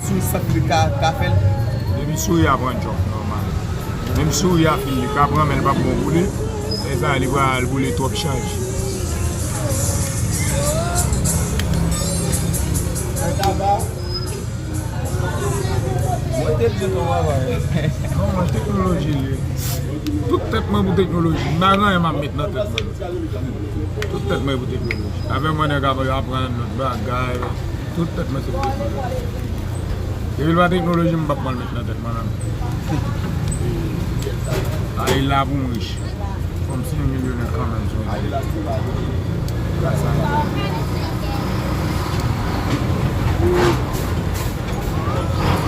sou sa ki ka fel. Demi sou ya prend job normal. Même sou ya fil ka prend mais pas bon boulé. Et ça il va le boulé trop charge. Non, technologie. Toute tête pour technologie. Maintenant, m'a mettre dans tête. Toute tête pour technologie. Avec moi, on est capable d'apprendre notre bagage. Toute tête pour technologie. Et la technologie, je ne vais pas mettre dans tête. Ah, il a pour riche. Comme si un millionnaire quand même.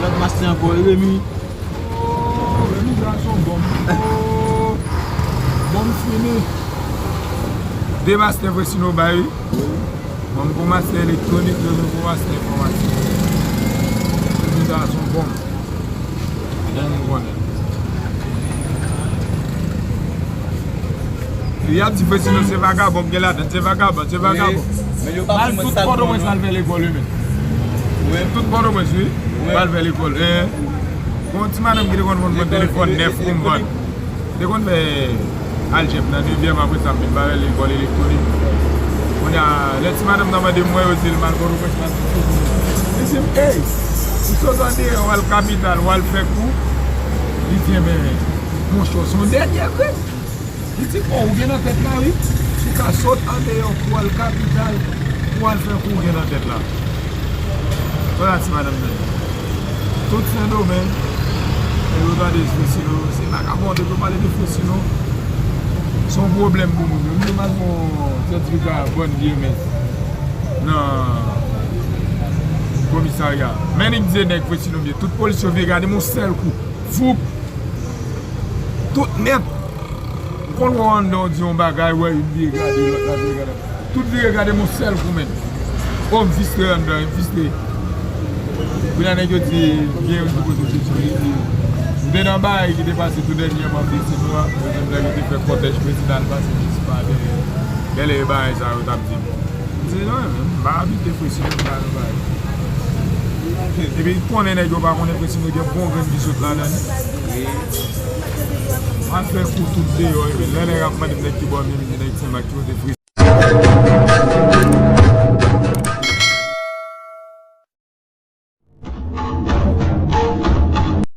L'autre master encore, Rémi. Rémi, ça sont bons. Bon fini. Des masters pour sinon bail. Bon pour master électronique, je pour master informatique. Les gars sont bons. Il y a des petits c'est vagabond, c'est vagabond. Mais il pas tout le monde va vers l'école. Tout le monde va vers l'école. Bon, si madame qui a un téléphone neuf pour me vendre, je vais algèbre dans le 9e après ça, je vais l'école électronique. Si madame m'a dit moi aussi, je vais hey, si vous avez le capital, vous allez faire coup, il dit, mais mon chose, son dernier après. Il dit, oh, vous avez dans la tête là, oui. Si vous sautez en dehors pour le capital, vous allez faire coup, vous avez dans la tête là. Voilà, si madame. Tout ce domaine. Et regardez ce Fosino, c'est vagabond de parler de Fosino. Son problème pour nous, nous avons un certificat bonne vie, mais non, commissariat. Mais il disait que Fosino, toute police vient regarder mon seul coup. Fou, tout net. Quand on dit un bagage, ouais, il dit regarder l'autre, tout dit regarder mon seul coup, mais homme fisté, fisté. Vous avez dit, bien, vous êtes en bas et qui est passé tout dernièrement, c'est moi, vous avez fait protège président, parce que je ne sais pas, quel est le bail, ça, vous avez dit. C'est non, je vais habiter Fosino, et puis, quand on est là, on est Fosino, il y a bon grain qui saute là-dedans. On fait pour tout le monde, là, on a dit que c'est bon, mais il y a des